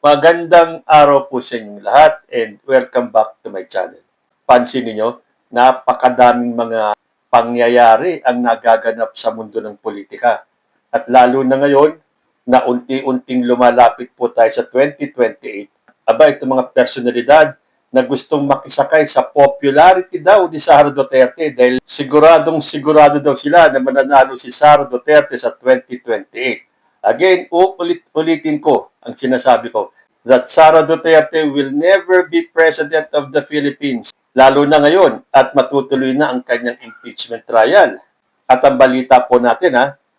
Magandang araw po sa inyong lahat and welcome back to my channel. Pansin niyo, napakadaming mga pangyayari ang nagaganap sa mundo ng politika. At lalo na ngayon, na unti-unting lumalapit po tayo sa 2028, itong mga personalidad na gustong makisakay sa popularity daw ni Sara Duterte dahil sigurado daw sila na mananalo si Sara Duterte sa 2028. Again, ulitin ko ang sinasabi ko, that Sara Duterte will never be President of the Philippines, lalo na ngayon at matutuloy na ang kanyang impeachment trial. At ang balita po natin,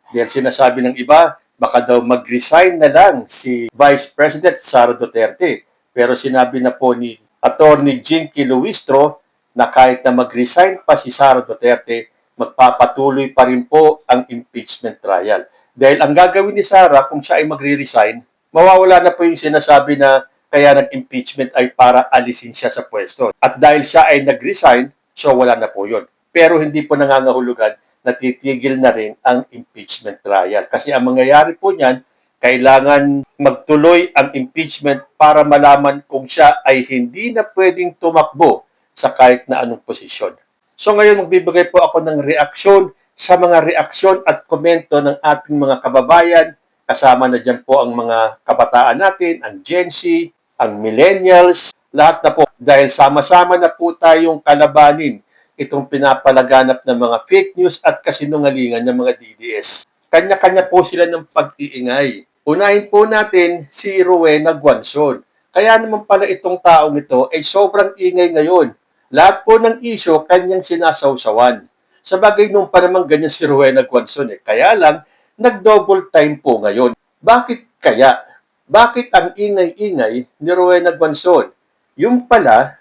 dahil sinasabi ng iba, baka daw mag-resign na lang si Vice President Sara Duterte. Pero sinabi na po ni Attorney Jinky Luistro na kahit na mag-resign pa si Sara Duterte, magpapatuloy pa rin po ang impeachment trial. Dahil ang gagawin ni Sara kung siya ay magre-resign, mawawala na po yung sinasabi na kaya nag-impeachment ay para alisin siya sa pwesto. At dahil siya ay nag-resign, so wala na po yun. Pero hindi po nangangahulugan na titigil na rin ang impeachment trial. Kasi ang mangyayari po niyan, kailangan magtuloy ang impeachment para malaman kung siya ay hindi na pwedeng tumakbo sa kahit na anong posisyon. So ngayon magbibigay po ako ng reaksyon sa mga reaksyon at komento ng ating mga kababayan. Kasama na dyan po ang mga kabataan natin, ang Gen Z, ang millennials, lahat na po. Dahil sama-sama na po tayong kalabanin itong pinapalaganap ng mga fake news at kasinungalingan ng mga DDS. Kanya-kanya po sila ng pag-iingay. Unahin po natin si Rowena Guanzon. Kaya naman pala itong taong ito ay sobrang ingay ngayon. Lahat po ng issue, kanyang sinasawsawan. Sa bagay nung pa naman ganyan si Rowena Guanzon. Kaya lang, nag-double time po ngayon. Bakit kaya? Bakit ang ingay-ingay ni Rowena Guanzon? Yung pala,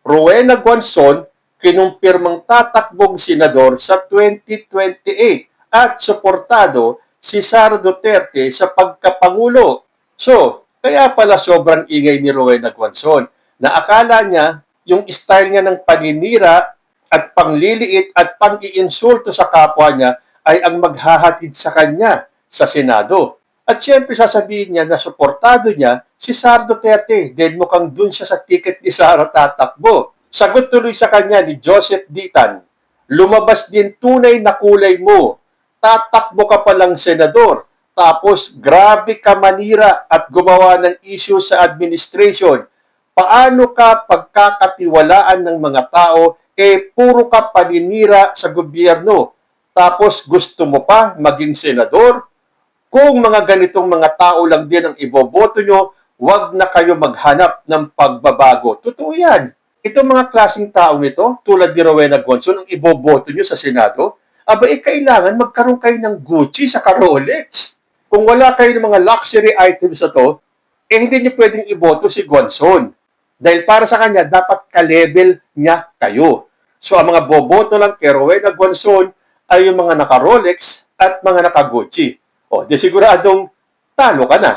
Rowena Guanzon, kinumpirmang tatakbong senador sa 2028 at suportado si Sara Duterte sa pagkapangulo. So, kaya pala sobrang ingay ni Rowena Guanzon na akala niya yung style niya ng paninira at pangliliit at pang-iinsulto sa kapwa niya ay ang maghahatid sa kanya sa Senado. At siyempre sasabihin niya na suportado niya si Sara Duterte dahil mukhang dun siya sa ticket ni Sara tatakbo. Sagot tuloy sa kanya ni Joseph Ditan, lumabas din tunay na kulay mo. Tatakbo ka palang senador. Tapos grabe ka manira at gumawa ng issue sa administration. Paano ka pagkakatiwalaan ng mga tao puro ka paninira sa gobyerno? Tapos gusto mo pa maging senador? Kung mga ganitong mga tao lang din ang iboboto nyo, wag na kayo maghanap ng pagbabago. Totoo yan. Itong mga klaseng tao nito, tulad ni Rowena Guanzon, ang iboboto nyo sa Senado, kailangan magkaroon kayo ng Gucci sa Rolex. Kung wala kayo ng mga luxury items na to, hindi nyo pwedeng iboto si Guanzon. Dahil para sa kanya, dapat ka-level niya kayo. So, ang mga boboto lang kay Rowena Guanzon ay yung mga naka-Rolex at mga naka-Gucci. Di siguradong talo ka na.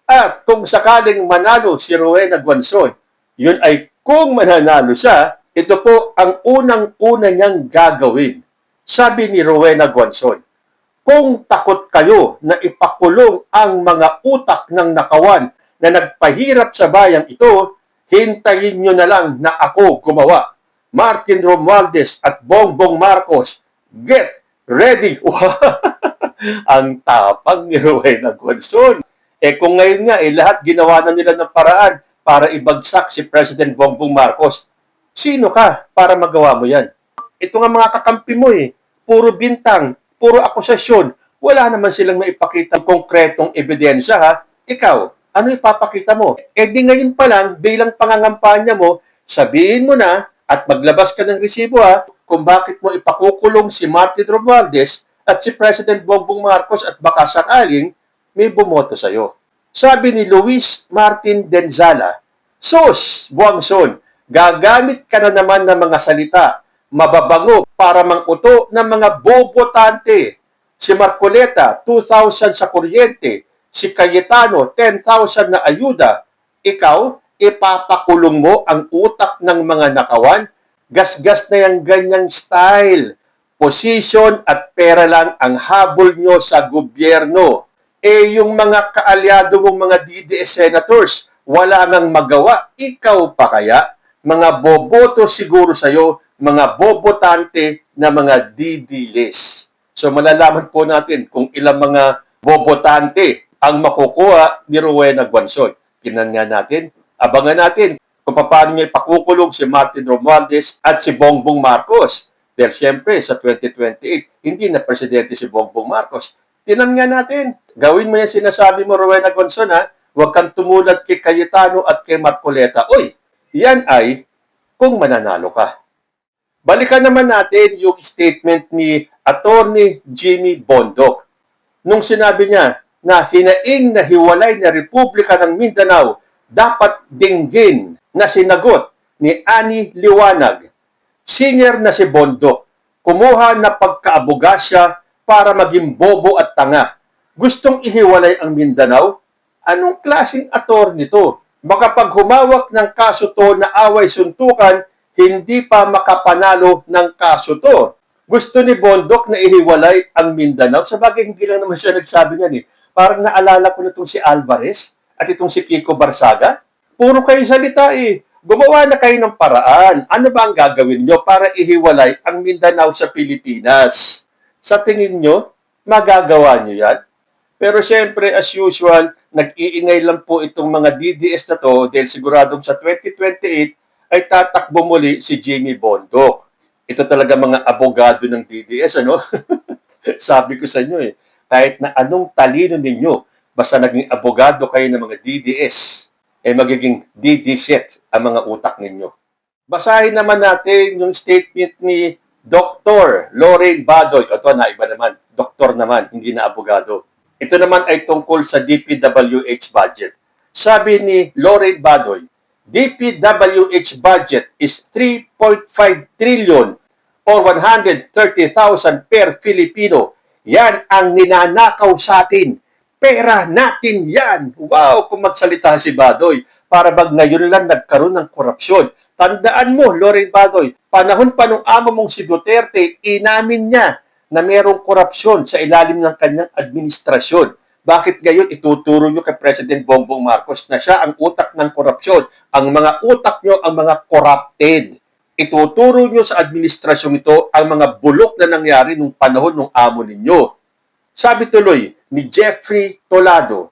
At kung sakaling manalo si Rowena Guanzon, yun ay kung mananalo siya, ito po ang unang-una niyang gagawin. Sabi ni Rowena Guanzon, kung takot kayo na ipakulong ang mga utak ng nakawan na nagpahirap sa bayang ito, hintayin nyo na lang na ako gumawa. Martin Romualdez at Bongbong Marcos, get ready! Ang tapang ni Rowena Guanzon. Kung ngayon nga, lahat ginawa na nila ng paraan para ibagsak si President Bongbong Marcos, sino ka para magawa mo yan? Ito nga mga kakampi mo puro bintang, puro akusasyon. Wala naman silang maipakita konkretong ebidensya Ikaw, ano ipapakita mo? Di ngayon pa lang, bilang pangangampanya mo, sabihin mo na at maglabas ka ng resibo kung bakit mo ipakukulong si Martin Romualdez at si President Bongbong Marcos at baka sakaling may bumoto sa'yo. Sabi ni Luis Martin Denzala, sus, Guanzon, gagamit ka na naman ng mga salita, mababango para manguto ng mga bobotante. Si Marcoleta, 2,000 sa kuryente. Si Cayetano, 10,000 na ayuda. Ikaw, ipapakulong mo ang utak ng mga nakawan? Gasgas na yung ganyang style. Posisyon at pera lang ang habol nyo sa gobyerno. yung mga kaalyado mong mga DDS senators, wala nang magawa. Ikaw pa kaya? Mga boboto siguro sa'yo, mga bobotante na mga DDLs. So malalaman po natin kung ilang mga bobotante ang makukuha ni Rowena Guanzon. Tingnan nga natin, abangan natin kung paano niya ipakukulong si Martin Romualdez at si Bongbong Marcos. Dahil siyempre sa 2028, hindi na presidente si Bongbong Marcos. Tingnan nga natin. Gawin mo yan sinasabi mo, Rowena Guanzon, ha? Huwag kang tumulad kay Cayetano at kay Marcoleta. Uy, yan ay kung mananalo ka. Balikan naman natin yung statement ni Attorney Jimmy Bondoc. Nung sinabi niya na hinaing na hiwalay na Republika ng Mindanao dapat dinggin na sinagot ni Annie Liwanag. Senior na si Bondoc, kumuha na pagkaabuga siya para maging bobo at tanga. Gustong ihiwalay ang Mindanao? Anong klaseng attorney to? Baka pag humawak ng kaso to na away suntukan, hindi pa makapanalo ng kaso to. Gusto ni Bondoc na ihiwalay ang Mindanao. Sa bagay, hindi lang naman siya nagsabi niyan eh. Parang naalala ko na itong si Alvarez at itong si Kiko Barsaga. Puro kayo salita eh. Gumawa na kayo ng paraan. Ano ba ang gagawin nyo para ihiwalay ang Mindanao sa Pilipinas? Sa tingin nyo, magagawa nyo yan? Pero siyempre, as usual, nag-iingay lang po itong mga DDS na to dahil siguradong sa 2028 ay tatakbo muli si Jimmy Bondoc. Ito talaga mga abogado ng DDS, ano? Sabi ko sa inyo eh, kahit na anong talino ninyo, basta naging abogado kayo ng mga DDS, magiging DD-set ang mga utak ninyo. Basahin naman natin yung statement ni Dr. Lorraine Badoy. Ito na, iba naman. Doktor naman, hindi na abogado. Ito naman ay tungkol sa DPWH budget. Sabi ni Lorraine Badoy, DPWH budget is 3.5 trillion or 130,000 per Filipino. Yan ang ninanakaw sa atin. Pera natin yan. Wow, kung magsalita si Badoy. Para bag ngayon lang nagkaroon ng korupsyon. Tandaan mo, Lorraine Badoy, panahon pa nung amo mong si Duterte, inamin niya na merong korupsyon sa ilalim ng kanyang administrasyon. Bakit ngayon ituturo nyo kay President Bongbong Marcos na siya ang utak ng korupsyon? Ang mga utak nyo ang mga corrupted. Ituturo nyo sa administrasyon ito ang mga bulok na nangyari nung panahon ng amo ninyo. Sabi tuloy ni Jeffrey Tolado,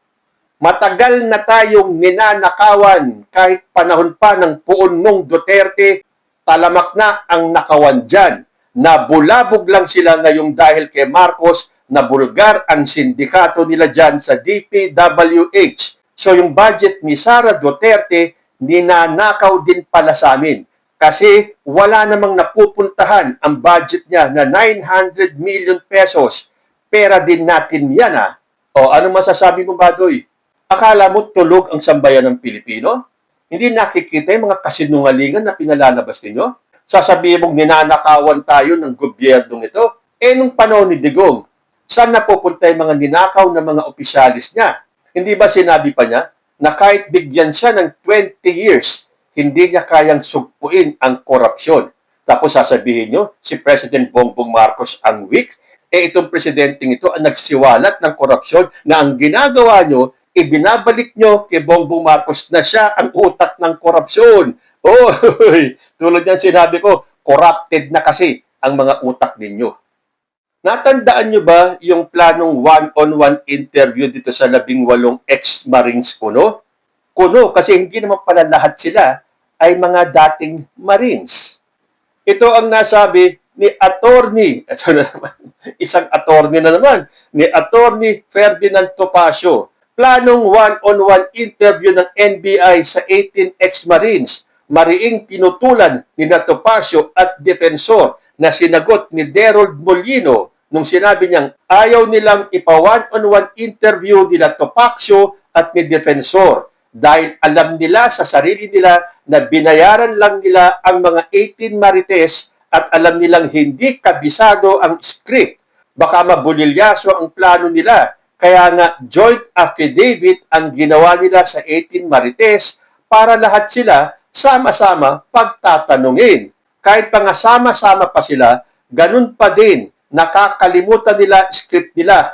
matagal na tayong ninanakawan kahit panahon pa ng puon nung Duterte, talamak na ang nakawan dyan. Nabulabog lang sila ngayong dahil kay Marcos, na bulgar ang sindikato nila dyan sa DPWH. So yung budget ni Sara Duterte, ninanakaw din pala sa amin. Kasi wala namang napupuntahan ang budget niya na 900 million pesos. Pera din natin yan ah. O ano masasabi mo, Badoy? Akala mo tulog ang sambayan ng Pilipino? Hindi nakikita yung mga kasinungalingan na pinalalabas ninyo? Sasabihin mong ninanakawan tayo ng gobyernong ito? Nung panahon ni Digong, saan napupunta yung mga ninakaw na mga opisyalis niya? Hindi ba sinabi pa niya na kahit bigyan siya ng 20 years, hindi niya kayang sugpuin ang korupsyon? Tapos sasabihin nyo, si President Bongbong Marcos ang weak? Itong presidenteng ito ang nagsiwalat ng korupsyon na ang ginagawa nyo, ibinabalik nyo kay Bongbong Marcos na siya ang utak ng korupsyon. Oh, tulad yan sinabi ko, corrupted na kasi ang mga utak ninyo. Natandaan nyo ba yung planong one-on-one interview dito sa 18 ex-Marines kuno? Kuno kasi hindi naman pala lahat sila ay mga dating Marines. Ito ang nasabi ni attorney, ito na naman, isang attorney na naman, ni attorney Ferdinand Topacio. Planong one-on-one interview ng NBI sa 18 ex-Marines. Mariing tinutulan ni Topacio at defensor na sinagot ni Derold Molino nung sinabi niyang ayaw nilang ipa-one-on-one interview nila Topacio at ni defensor dahil alam nila sa sarili nila na binayaran lang nila ang mga 18 Marites at alam nilang hindi kabisado ang script. Baka mabulilyaso ang plano nila. Kaya nga joint affidavit ang ginawa nila sa 18 Marites para lahat sila sama-sama pagtatanungin. Kahit pa nga sama-sama pa sila, ganun pa din, nakakalimutan nila script nila.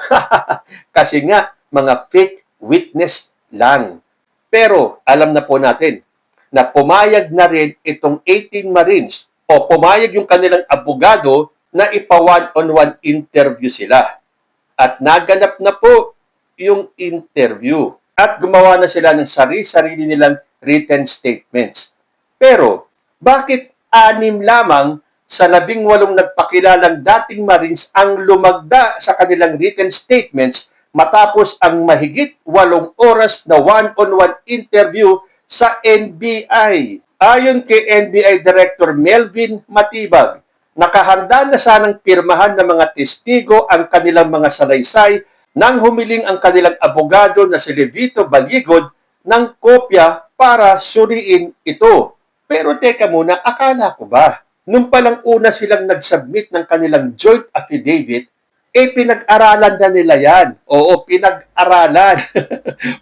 Kasi nga, mga fake witness lang. Pero alam na po natin na pumayag na rin itong 18 Marines o pumayag yung kanilang abogado na ipa-one-on-one interview sila. At naganap na po yung interview at gumawa na sila ng sarili nilang written statements. Pero bakit 6 lamang sa 18 nagpakilalang dating Marines ang lumagda sa kanilang written statements matapos ang mahigit 8 oras na one-on-one interview sa NBI? Ayon kay NBI Director Melvin Matibag, nakahanda na sanang pirmahan ng mga testigo ang kanilang mga salaysay nang humiling ang kanilang abogado na si Levito Baligod ng kopya para suriin ito. Pero teka muna, akala ko ba, nung palang una silang nag-submit ng kanilang joint affidavit, pinag-aralan na nila yan. Oo, pinag-aralan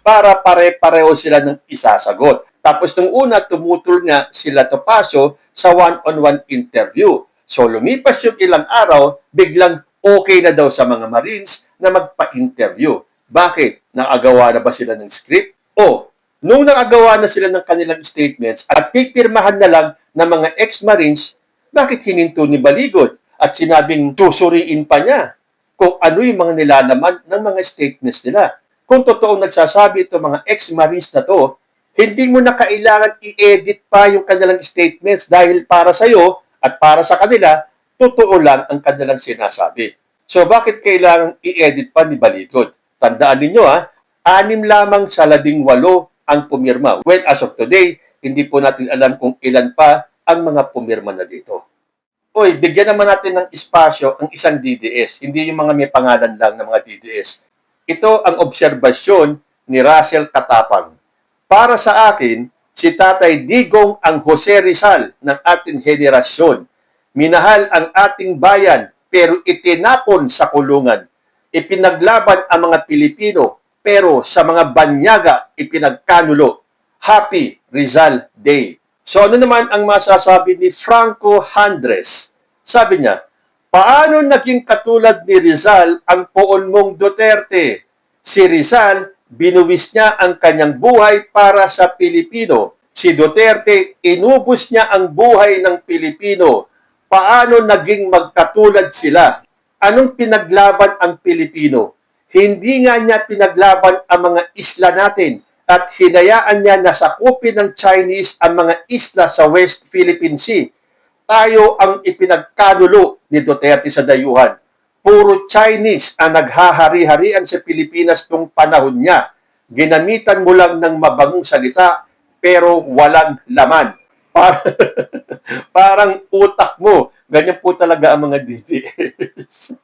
para pare-pareho sila ng isasagot. Tapos nung una, tumutol nga sila Topacio sa one-on-one interview. So lumipas yung ilang araw, biglang okay na daw sa mga Marines na magpa-interview. Bakit? Nakagawa na ba sila ng script? O, nung nakagawa na sila ng kanilang statements at pipirmahan na lang ng mga ex-Marines, bakit hininto ni Baligod at sinabing susuriin pa niya kung ano yung mga nilalaman ng mga statements nila? Kung totoong nagsasabi ito mga ex-Marines na to, hindi mo na kailangan i-edit pa yung kanilang statements dahil para sa iyo at para sa kanila, totoo lang ang kanilang sinasabi. So bakit kailangan i-edit pa ni Baligod? Tandaan ninyo 6 lamang sa 18 ang pumirma. Well, as of today, hindi po natin alam kung ilan pa ang mga pumirma na dito. Oy, bigyan naman natin ng espasyo ang isang DDS, hindi yung mga may pangalan lang ng mga DDS. Ito ang obserbasyon ni Russell Katapang. Para sa akin, si Tatay Digong ang Jose Rizal ng ating henerasyon. Minahal ang ating bayan pero itinapon sa kulungan. Ipinaglaban ang mga Pilipino pero sa mga banyaga ipinagkanulo. Happy Rizal Day. So ano naman ang masasabi ni Franco Andres? Sabi niya, paano naging katulad ni Rizal ang poon mong Duterte? Si Rizal, binuwis niya ang kanyang buhay para sa Pilipino. Si Duterte, inubos niya ang buhay ng Pilipino. Paano naging magkatulad sila? Anong pinaglaban ang Pilipino? Hindi nga niya pinaglaban ang mga isla natin at hinayaan niya na sakupin ng Chinese ang mga isla sa West Philippine Sea. Tayo ang ipinagkanulo ni Duterte sa dayuhan. Puro Chinese ang naghahari-harian sa Pilipinas nung panahon niya. Ginamitan mo lang ng mabangong salita pero walang laman. Parang utak mo. Ganyan po talaga ang mga DDS.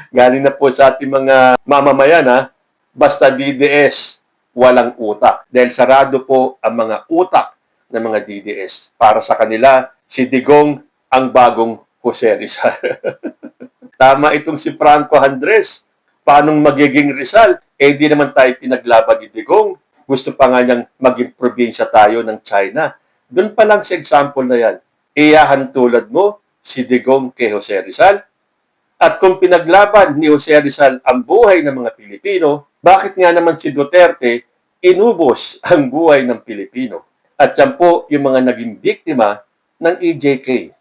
Galing na po sa ating mga mamamayan, basta DDS, walang utak. Dahil sarado po ang mga utak ng mga DDS. Para sa kanila, si Digong ang bagong Jose Rizal. Tama itong si Franco Andres. Paano magiging Rizal? Di naman tayo pinaglaban ni Digong. Gusto pa nga niyang maging probinsya tayo ng China. Doon pa lang sa example na yan, iyahan tulad mo si Digong kay Jose Rizal. At kung pinaglaban ni Jose Rizal ang buhay ng mga Pilipino, bakit nga naman si Duterte inubos ang buhay ng Pilipino? At yan po yung mga naging biktima ng EJK.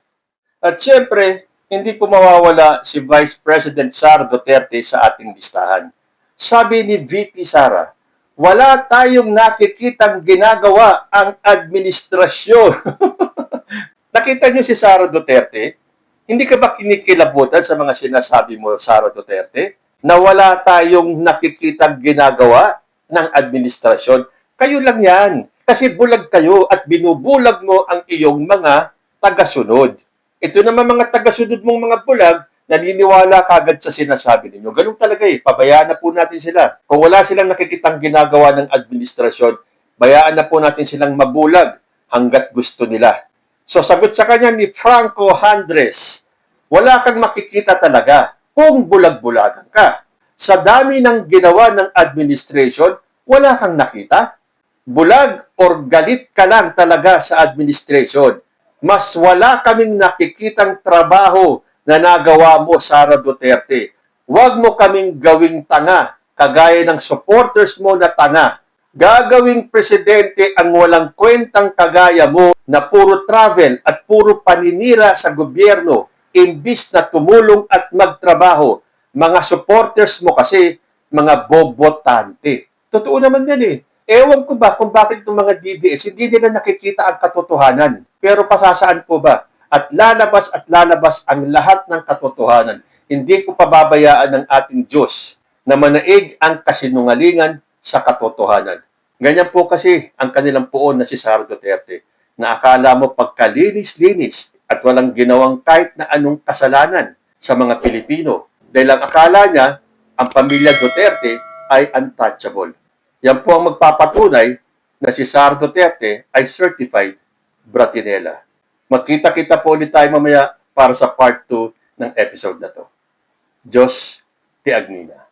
At siyempre, hindi po mawawala si Vice President Sara Duterte sa ating listahan. Sabi ni VP Sara, wala tayong nakikitang ginagawa ang administrasyon. Nakita niyo si Sara Duterte? Hindi ka ba kinikilabutan sa mga sinasabi mo, Sara Duterte? Na wala tayong nakikitang ginagawa ng administrasyon? Kayo lang yan. Kasi bulag kayo at binubulag mo ang iyong mga tagasunod. Ito naman mga tagasunod mong mga bulag, naniniwala kagad sa sinasabi ninyo. Ganun talaga pabayaan na po natin sila. Kung wala silang nakikitang ginagawa ng administrasyon, bayaan na po natin silang mabulag hanggat gusto nila. So sagot sa kanya ni Franco Andres, wala kang makikita talaga kung bulag-bulagan ka. Sa dami ng ginawa ng administration, wala kang nakita. Bulag or galit ka lang talaga sa administration. Mas wala kaming nakikitang trabaho na nagawa mo, Sara Duterte. Huwag mo kaming gawing tanga kagaya ng supporters mo na tanga. Gagawing presidente ang walang kwentang kagaya mo na puro travel at puro paninira sa gobyerno imbis na tumulong at magtrabaho. Mga supporters mo kasi mga bobotante. Totoo naman yan eh. Ewan ko ba kung bakit itong mga DDS hindi nila nakikita ang katotohanan. Pero pasasaan ko ba? At lalabas ang lahat ng katotohanan. Hindi ko pababayaan ng ating Diyos na manaig ang kasinungalingan sa katotohanan. Ganyan po kasi ang kanilang poon na si Sara Duterte na akala mo pagkalinis-linis at walang ginawang kahit na anong kasalanan sa mga Pilipino. Dahil ang akala niya, ang pamilya Duterte ay untouchable. Yan po ang magpapatunay na si Sara Duterte ay certified Bratinela. Magkita-kita po ulit tayo mamaya para sa part 2 ng episode na to. Diyos, ti Agnina.